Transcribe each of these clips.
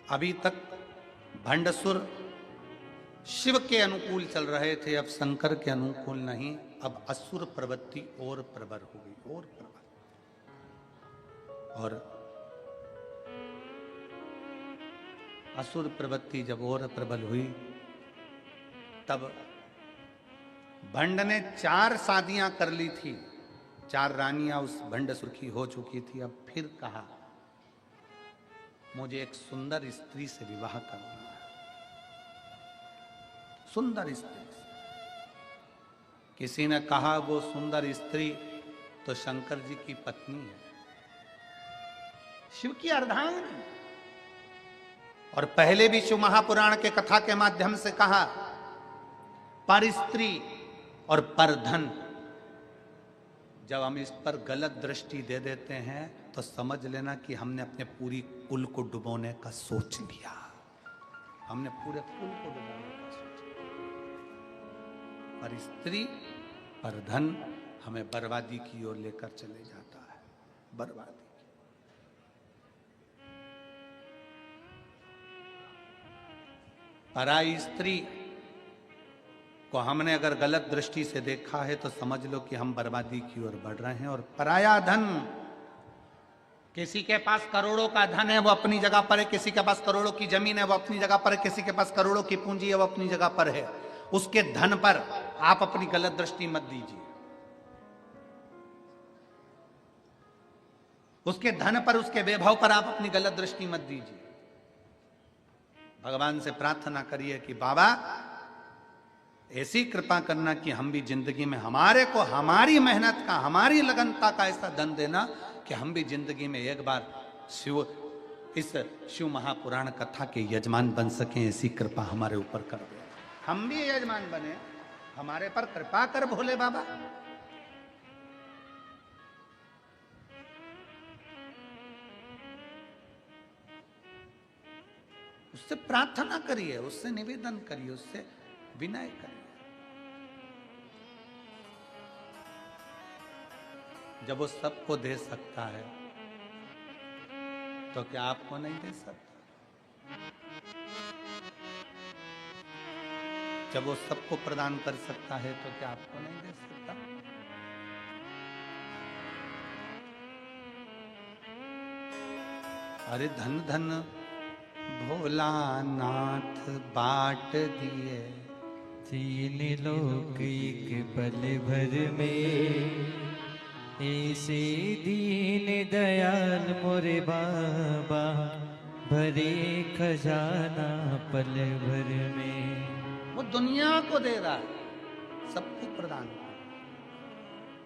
अभी तक भंडसुर शिव के अनुकूल चल रहे थे, अब शंकर के अनुकूल नहीं। अब असुर प्रवृत्ति और प्रबल हो गई, और प्रबल। और असुर प्रवृत्ति जब और प्रबल हुई, तब भंड ने 4 शादियां कर ली थी, 4 रानियां उस भंडसुर की हो चुकी थी। अब फिर कहा मुझे एक सुंदर स्त्री से विवाह करना है, सुंदर स्त्री से। किसी ने कहा वो सुंदर स्त्री तो शंकर जी की पत्नी है, शिव की अर्धांगिनी। और पहले भी शिव महापुराण के कथा के माध्यम से कहा, पर स्त्री और पर धन। जब हम इस पर गलत दृष्टि दे देते हैं तो समझ लेना कि हमने अपने पूरी कुल को डुबोने का सोच लिया, हमने पूरे कुल को डुबोने का सोच लिया। पर स्त्री पर धन हमें बर्बादी की ओर लेकर चले जाता है, बर्बादी। पराई स्त्री को हमने अगर गलत दृष्टि से देखा है तो समझ लो कि हम बर्बादी की ओर बढ़ रहे हैं। और पराया धन, किसी के पास करोड़ों का धन है वो अपनी जगह पर है, किसी के पास करोड़ों की जमीन है वो अपनी जगह पर है, किसी के पास करोड़ों की पूंजी है वो अपनी जगह पर है। उसके धन पर आप अपनी गलत दृष्टि मत दीजिए, उसके धन पर, उसके वैभव पर आप अपनी गलत दृष्टि मत दीजिए। भगवान से प्रार्थना करिए कि बाबा ऐसी कृपा करना कि हम भी जिंदगी में, हमारे को हमारी मेहनत का, हमारी लगनता का ऐसा धन देना कि हम भी जिंदगी में एक बार इस शिव महापुराण कथा के यजमान बन सकें। ऐसी कृपा हमारे ऊपर कर दे, हम भी यजमान बने, हमारे पर कृपा कर भोले बाबा। उससे प्रार्थना करिए, उससे निवेदन करिए, उससे विनय करिए। जब वो सबको दे सकता है तो क्या आपको नहीं दे सकता? जब वो सबको प्रदान कर सकता है तो क्या आपको नहीं दे सकता? अरे धन धन भोलानाथ बाट दिए, 3 लोक एक पल भर में, ऐसे दीन दयाल मोरे बाबा, भरे खजाना पल भर में। वो दुनिया को दे रहा है, सबको प्रदान कर,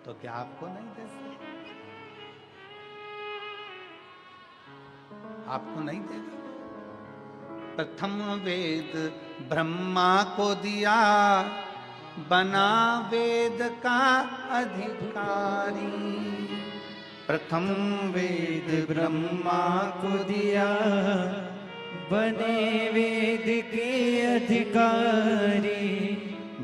तो क्या आपको नहीं दे सकता? आपको नहीं देगा? प्रथम वेद ब्रह्मा को दिया, बना वेद का अधिकारी। प्रथम वेद ब्रह्मा को दिया, बने वेद के अधिकारी।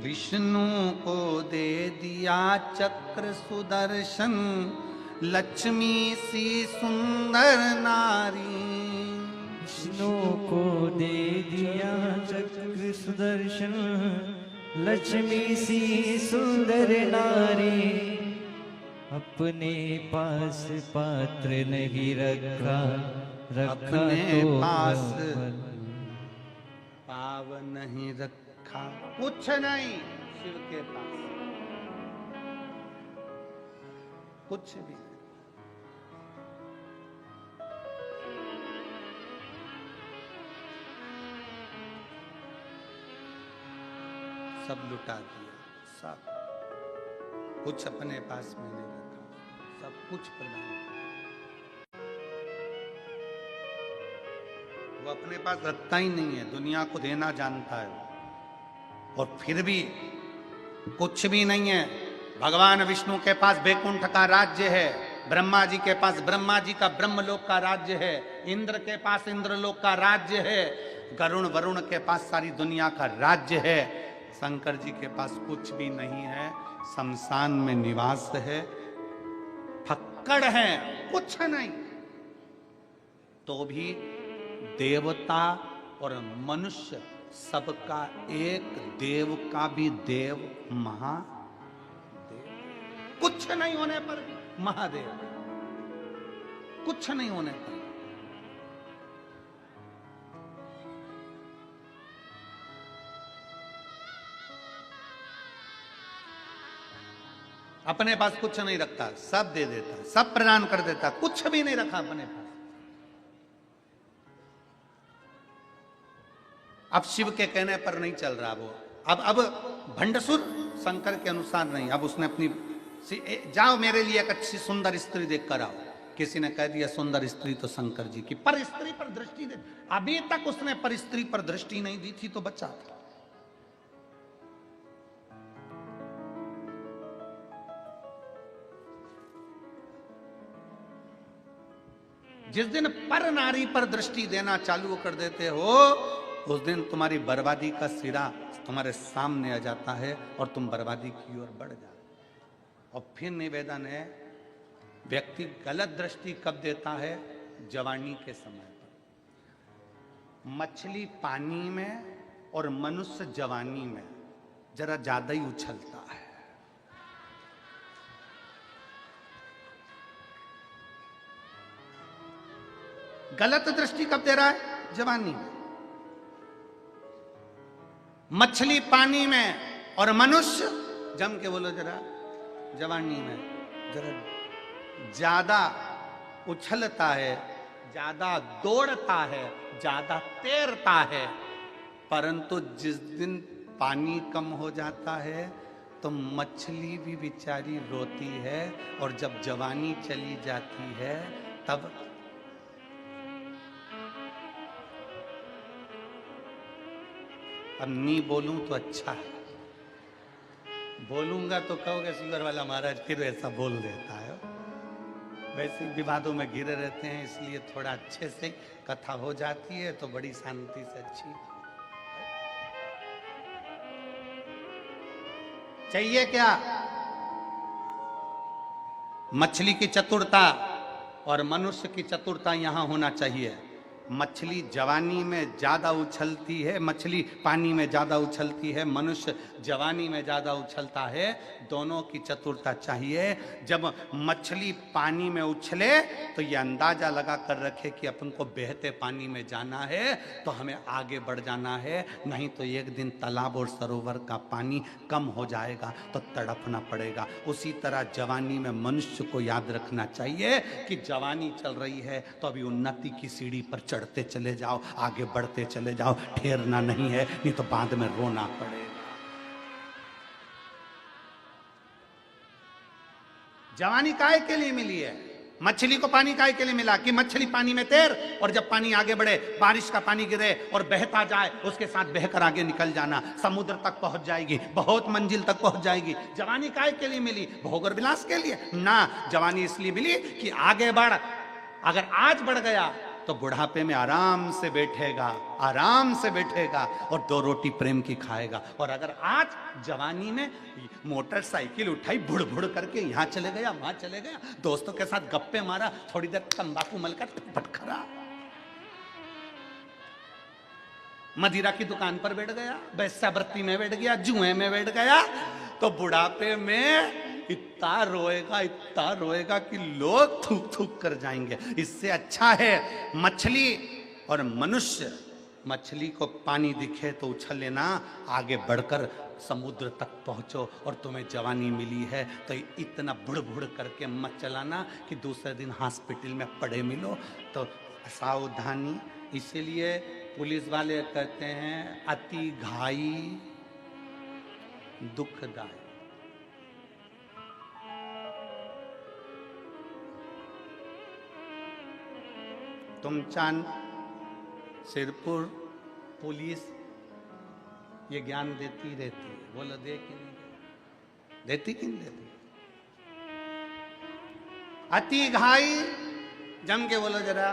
विष्णु को दे दिया चक्र सुदर्शन, लक्ष्मी सी सुंदर नारी। विष्णु को दे दिया चक्र सुदर्शन, लक्ष्मी सी सुंदर नारी। अपने पास पात्र नहीं रखा, रखा अपने तो पास पाव नहीं रखा, कुछ नहीं शिव के पास, कुछ भी। सब लुटा दिया, सब कुछ अपने पास में नहीं रखा, सब कुछ प्रदान किया। वो अपने पास रखता ही नहीं है, दुनिया को देना जानता है वो। और फिर भी कुछ भी नहीं है। भगवान विष्णु के पास बैकुंठ का राज्य है, ब्रह्मा जी के पास ब्रह्मा जी का ब्रह्मलोक का राज्य है, इंद्र के पास इंद्रलोक का राज्य है, गरुण वरुण के पास सारी दुनिया का राज्य है। शंकर जी के पास कुछ भी नहीं है, शमशान में निवास है, फक्कड़ है, कुछ नहीं। तो भी देवता और मनुष्य सबका एक, देव का भी देव महादेव। कुछ नहीं होने पर भी महादेव, कुछ नहीं होने पर। अपने पास कुछ नहीं रखता, सब दे देता, सब प्रदान कर देता, कुछ भी नहीं रखा अपने पास। अब शिव के कहने पर नहीं चल रहा वो, अब भंडसुर शंकर के अनुसार नहीं। अब उसने अपनी, जाओ मेरे लिए एक अच्छी सुंदर स्त्री देख कर आओ। किसी ने कह दिया सुंदर स्त्री तो शंकर जी की, पर स्त्री पर दृष्टि दे। अभी तक उसने पर स्त्री पर दृष्टि नहीं दी थी तो बच्चा था। जिस दिन पर नारी पर दृष्टि देना चालू कर देते हो, उस दिन तुम्हारी बर्बादी का सिरा तुम्हारे सामने आ जाता है और तुम बर्बादी की ओर बढ़ जाते। और फिर निवेदन है, व्यक्ति गलत दृष्टि कब देता है? जवानी के समय पर। मछली पानी में और मनुष्य जवानी में जरा ज्यादा ही उछलता है। गलत दृष्टि कब दे रहा है? जवानी में। मछली पानी में और मनुष्य, जम के बोलो जरा, जवानी में जरा ज्यादा उछलता है, ज्यादा दौड़ता है, ज्यादा तैरता है। परंतु जिस दिन पानी कम हो जाता है तो मछली भी बेचारी रोती है, और जब जवानी चली जाती है तब अब नहीं बोलूं तो अच्छा है, बोलूंगा तो कहोगे शुगर वाला महाराज फिर ऐसा बोल देता है। वैसे विवादों में घिरे रहते हैं, इसलिए थोड़ा अच्छे से कथा हो जाती है तो बड़ी शांति से अच्छी। चाहिए क्या? मछली की चतुरता और मनुष्य की चतुरता यहां होना चाहिए। मछली जवानी में ज्यादा उछलती है, मछली पानी में ज्यादा उछलती है, मनुष्य जवानी में ज्यादा उछलता है। दोनों की चतुरता चाहिए। जब मछली पानी में उछले तो ये अंदाजा लगा कर रखे कि अपन को बहते पानी में जाना है, तो हमें आगे बढ़ जाना है, नहीं तो एक दिन तालाब और सरोवर का पानी कम हो जाएगा तो तड़पना पड़ेगा। उसी तरह जवानी में मनुष्य को याद रखना चाहिए कि जवानी चल रही है तो अभी उन्नति की सीढ़ी पर चढ़ते चले जाओ, आगे बढ़ते चले जाओ, ठहरना नहीं है, नहीं तो बाद में रोना पड़ेगा। जवानी काहे के लिए मिली है? मछली को पानी काहे के लिए मिला? कि मछली पानी में तैर, और जब पानी आगे बढ़े, बारिश का पानी गिरे और बहता जाए, उसके साथ बहकर आगे निकल जाना, समुद्र तक पहुंच जाएगी, बहुत मंजिल तक पहुंच जाएगी। जवानी काहे के लिए मिली? भोग और विलास के लिए ना, जवानी इसलिए मिली कि आगे बढ़। अगर आज बढ़ गया तो बुढ़ापे में आराम से बैठेगा, आराम से बैठेगा और 2 रोटी प्रेम की खाएगा। और अगर आज जवानी में मोटरसाइकिल उठाई, बुड़ बुड़ करके यहाँ चले गया, वहां चले गया, दोस्तों के साथ गप्पे मारा, थोड़ी देर तंबाकू मलकर पटखरा, मदिरा की दुकान पर बैठ गया, वेश्यावृत्ति में बैठ गया, जुए में बैठ गया, तो बुढ़ापे में इतना रोएगा कि लोग थूक थूक कर जाएंगे। इससे अच्छा है मछली और मनुष्य। मछली को पानी दिखे तो उछल लेना, आगे बढ़कर समुद्र तक पहुंचो। और तुम्हें जवानी मिली है तो इतना बुड़ बुड़ करके मत चलाना कि दूसरे दिन हॉस्पिटल में पड़े मिलो। तो सावधानी। इसीलिए पुलिस वाले कहते हैं अति घाई दुखदायक। तुम चांद सिरपुर पुलिस ये ज्ञान देती रहती है, बोलो दे कि नहीं देती? कि नहीं देती? अति घाई, जम के बोलो जरा,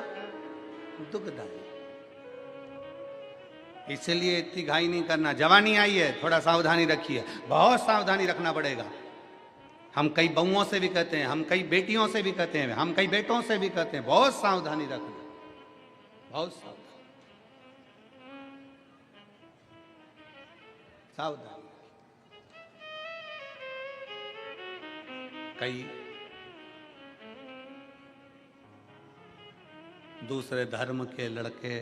दुखदायी। इसलिए इतनी घाई नहीं करना। जवानी आई है, थोड़ा सावधानी रखिए, बहुत सावधानी रखना पड़ेगा। हम कई बहुओं से भी कहते हैं, हम कई बेटियों से भी कहते हैं, हम कई बेटों से भी कहते हैं, बहुत सावधानी रखना, बहुत सावधानी। सावधानी। कई दूसरे धर्म के लड़के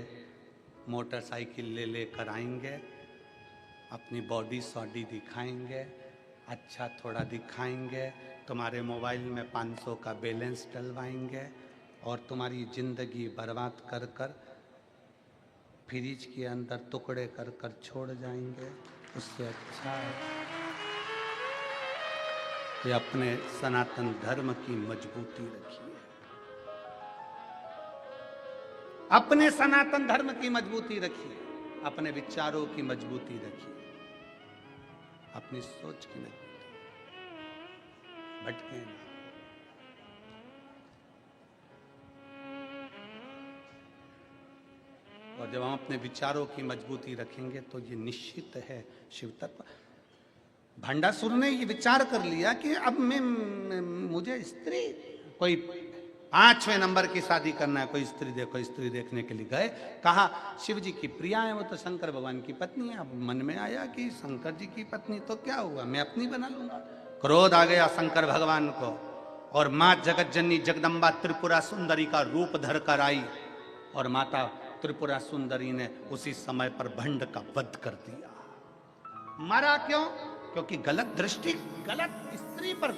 मोटरसाइकिल ले लेकर आएंगे, अपनी बॉडी सॉडी दिखाएंगे, अच्छा थोड़ा दिखाएंगे, तुम्हारे मोबाइल में 500 का बैलेंस डलवाएंगे और तुम्हारी जिंदगी बर्बाद कर कर फ्रिज के अंदर टुकड़े कर कर छोड़ जाएंगे। उससे अच्छा है कि अपने सनातन धर्म की मजबूती रखिए, अपने सनातन धर्म की मजबूती रखिए, अपने विचारों की मजबूती रखिए, अपनी सोच की मजबूती, भटके ना। और जब हम अपने विचारों की मजबूती रखेंगे तो ये निश्चित है शिव तत्व। भंडासुर ने ये विचार कर लिया कि अब मुझे स्त्री, कोई 5वें नंबर की शादी करना है, कोई स्त्री देखो, स्त्री देखने के लिए गए, कहा शिव जी की प्रिया है, वो तो शंकर भगवान की पत्नी है। अब मन में आया कि शंकर जी की पत्नी तो क्या हुआ, मैं अपनी बना लूंगा। क्रोध आ गया शंकर भगवान को और माँ जगत जननी जगदम्बा त्रिपुरा सुंदरी का रूप धर कर आई और माता त्रिपुरा सुंदरी ने उसी समय पर भंड का वध कर दिया। मरा क्यों? क्योंकि गलत दृष्टि, गलत स्त्री पर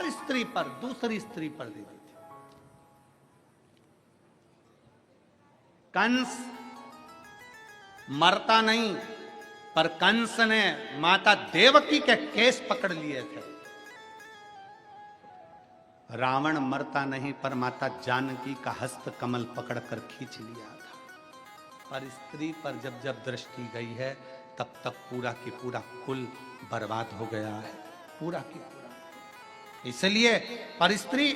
स्त्री पर, दूसरी स्त्री पर दे दी थी। कंस मरता नहीं, पर कंस ने माता देवकी के केस पकड़ लिए थे। रावण मरता नहीं, पर माता जानकी का हस्त कमल पकड़कर खींच लिया था। पर स्त्री पर जब जब दृष्टि गई है तब तक पूरा की पूरा कुल बर्बाद हो गया है, पूरा की पूरा। इसलिए पर स्त्री